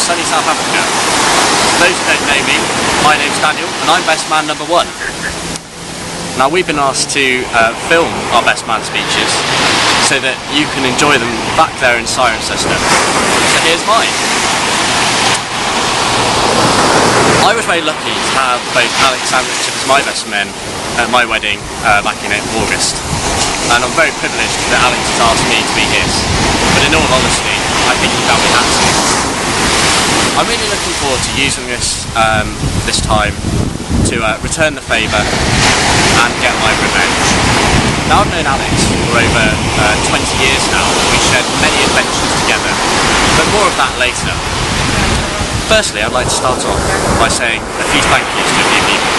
sunny South Africa. For those who don't know me, my name's Daniel and I'm best man number 1. Now we've been asked to film our best man speeches so that you can enjoy them back there in Cirencester. So here's mine. I was very lucky to have both Alex and Richard as my best men at my wedding back in August. And I'm very privileged that Alex has asked me to be his. But in all honesty, I think he felt we had to. I'm really looking forward to using this time to return the favour and get my revenge. Now I've known Alex for over 20 years now. We've shared many adventures together, but more of that later. Firstly, I'd like to start off by saying a few thank yous to a few people.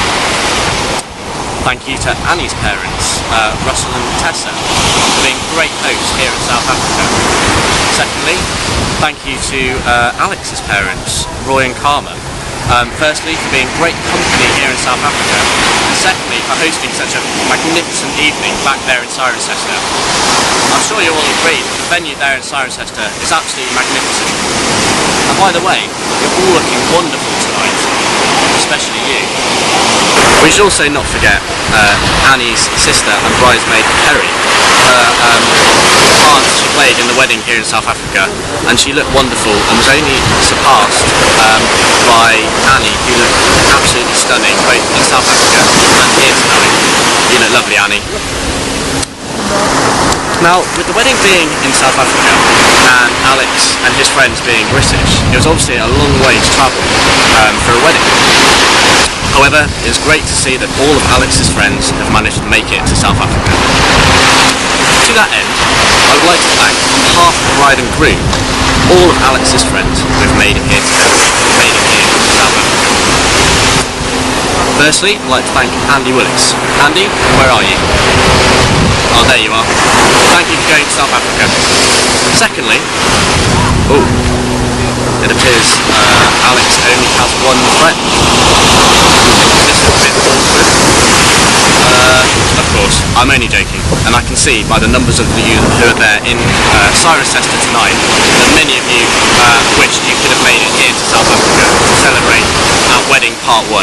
Thank you to Annie's parents, Russell and Tessa, for being great hosts here in South Africa. Secondly, thank you to Alex's parents, Roy and Karma. Firstly, for being great company here in South Africa, and secondly, for hosting such a magnificent evening back there in Cirencester. I'm sure you'll all agree that the venue there in Cirencester is absolutely magnificent. And by the way, you're all looking wonderful tonight, especially you. We should also not forget Annie's sister and bridesmaid Perry. Her part she played in the wedding here in South Africa, and she looked wonderful and was only surpassed by Annie, who looked absolutely stunning both in South Africa and here tonight. You look lovely, Annie. Now, with the wedding being in South Africa and Alex and his friends being British, it was obviously a long way to travel for a wedding. However, it's great to see that all of Alex's friends have managed to make it to South Africa. To that end, I would like to thank, on behalf of the bride and groom, all of Alex's friends who have made it here together, made it here to South Africa. Firstly, I'd like to thank Andy Willis. Andy, where are you? Oh, there you are. Thank you for going to South Africa. Secondly, it appears Alex only has one friend. This is a bit awkward. Of course, I'm only joking, and I can see by the numbers of you who are there in Cirencester tonight that many of you wished you could have made it here to South Africa to celebrate our wedding part 1.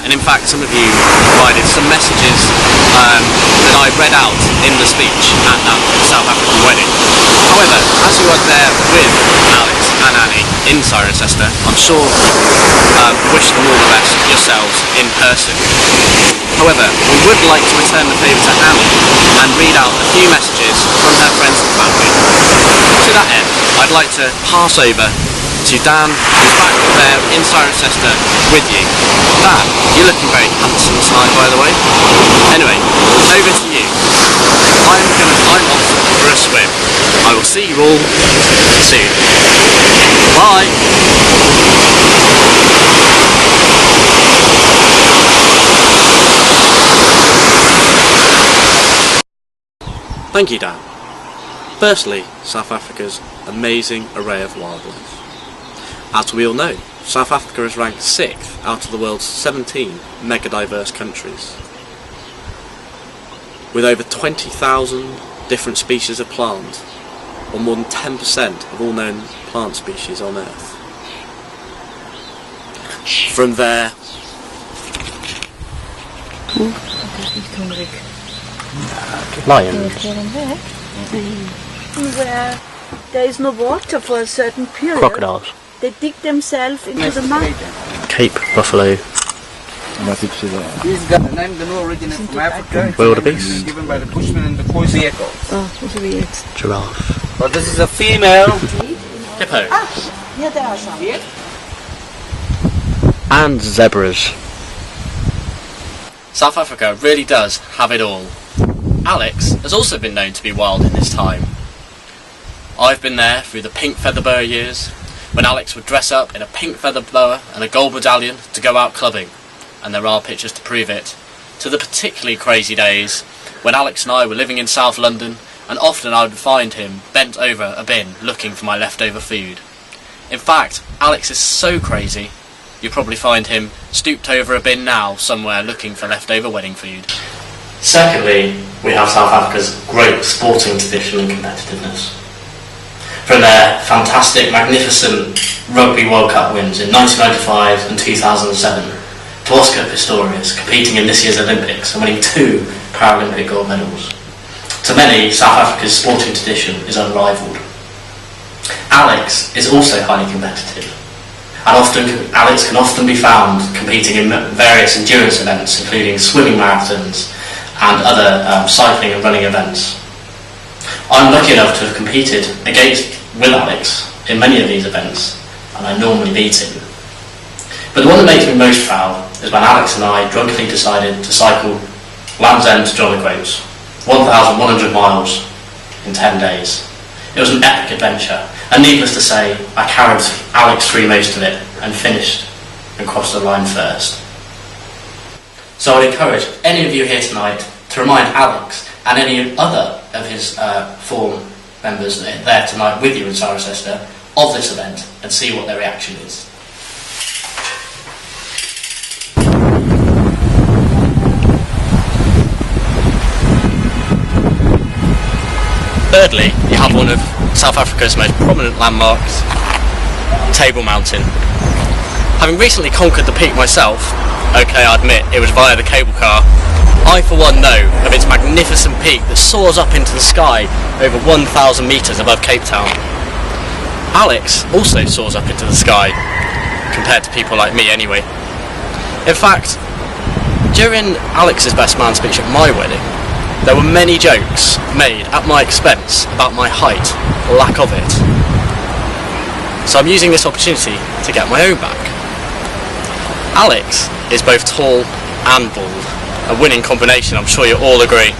And in fact, some of you provided some messages that I read out in the speech at that South African wedding. However, as you are there with Alex and Annie in Cirencester, I'm sure you wish them all the best yourselves in person. However, we would like to return the favour to Annie and read out a few messages from her friends and family. To that end, I'd like to pass over to Dan, who's back there in Cirencester with you. Dan, you're looking very handsome tonight, by the way. Anyway, over to you. I'm off for a swim. I will see you all soon. Bye. Thank you, Dan. Firstly, South Africa's amazing array of wildlife. As we all know, South Africa is ranked 6th out of the world's 17 mega-diverse countries, with over 20,000 different species of plant, or more than 10% of all known plant species on Earth. From there... lions. Where there is no water for a certain period. Crocodiles. They dig themselves into the mud. Cape buffalo. These guns, I'm the new originated from Africa. Wildebeest. Given by the Bushmen and the Khoiseco. Oh, Giraffe. But this is a female. Hippo. Here there are some. And zebras. South Africa really does have it all. Alex has also been known to be wild in his time. I've been there through the pink feather boa years, when Alex would dress up in a pink feather boa and a gold medallion to go out clubbing, and there are pictures to prove it, to the particularly crazy days when Alex and I were living in South London, and often I would find him bent over a bin looking for my leftover food. In fact, Alex is so crazy, you'll probably find him stooped over a bin now somewhere looking for leftover wedding food. Secondly, we have South Africa's great sporting tradition and competitiveness. from their fantastic, magnificent Rugby World Cup wins in 1995 and 2007 to Oscar Pistorius competing in this year's Olympics and winning 2 Paralympic gold medals. To many, South Africa's sporting tradition is unrivalled. Alex is also highly competitive, and Alex can often be found competing in various endurance events, including swimming marathons and other cycling and running events. I'm lucky enough to have competed with Alex in many of these events, and I normally beat him. But the one that makes me most proud is when Alex and I drunkenly decided to cycle Land's End to John O'Groats, 1,100 miles in 10 days. It was an epic adventure, and needless to say, I carried Alex through most of it and finished and crossed the line first. So I'd encourage any of you here tonight to remind Alex and any other of his form members that are there tonight with you in Cirencester of this event and see what their reaction is. Thirdly, you have one of South Africa's most prominent landmarks, Table Mountain. Having recently conquered the peak myself, okay, I admit it was via the cable car, I for one know of its magnificent peak that soars up into the sky over 1,000 metres above Cape Town. Alex also soars up into the sky, compared to people like me anyway. In fact, during Alex's best man speech at my wedding, there were many jokes made at my expense about my height, or lack of it. So I'm using this opportunity to get my own back. Alex is both tall and bald, a winning combination, I'm sure you all agree.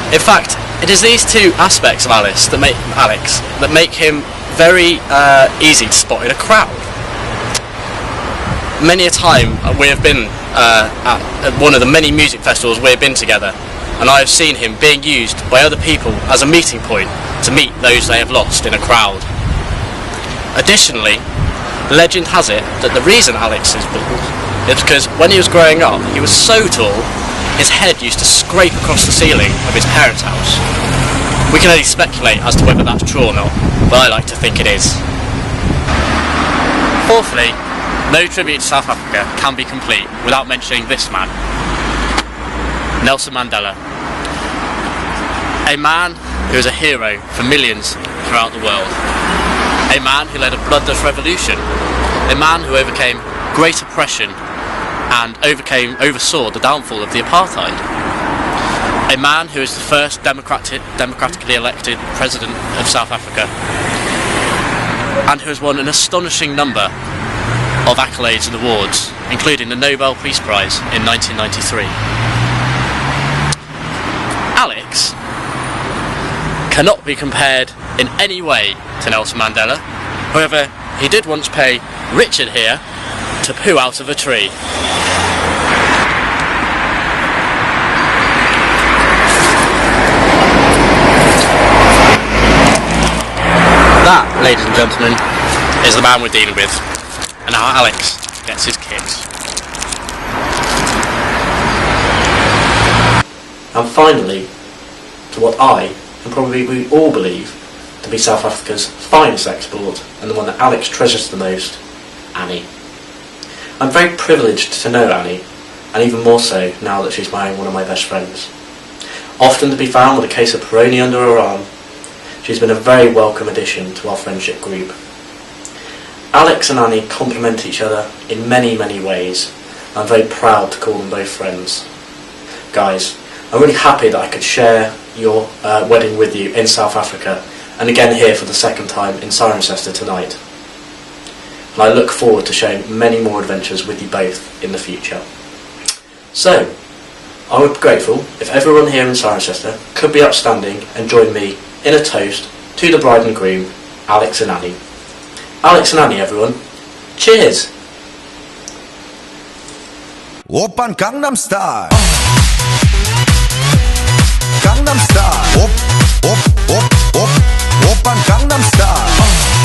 In fact, it is these two aspects of Alex that make him very easy to spot in a crowd. Many a time we have been at one of the many music festivals we have been together, and I have seen him being used by other people as a meeting point to meet those they have lost in a crowd. Additionally, legend has it that the reason Alex is bald is because when he was growing up, he was so tall, his head used to scrape across the ceiling of his parents' house. We can only speculate as to whether that's true or not, but I like to think it is. Fourthly, no tribute to South Africa can be complete without mentioning this man, Nelson Mandela. A man who is a hero for millions throughout the world. A man who led a bloodless revolution. A man who overcame great oppression and oversaw the downfall of the apartheid. A man who is the first democratically elected president of South Africa, and who has won an astonishing number of accolades and awards, including the Nobel Peace Prize in 1993. Alex cannot be compared in any way to Nelson Mandela. However, he did once pay Richard here to poo out of a tree. That, ladies and gentlemen, is the man we're dealing with, and how Alex gets his kicks. And finally, to what I, and probably we all believe, to be South Africa's finest export, and the one that Alex treasures the most, Annie. I'm very privileged to know Annie, and even more so now that she's marrying one of my best friends. Often to be found with a case of Peroni under her arm, she's been a very welcome addition to our friendship group. Alex and Annie complement each other in many, many ways. I'm very proud to call them both friends. Guys, I'm really happy that I could share your wedding with you in South Africa, and again here for the second time in Cirencester tonight. And I look forward to sharing many more adventures with you both in the future. So, I would be grateful if everyone here in Cirencester could be upstanding and join me in a toast to the bride and groom, Alex and Annie. Alex and Annie, everyone. Cheers! Oppan Gangnam Style. Gangnam Style. Oppan Gangnam Style.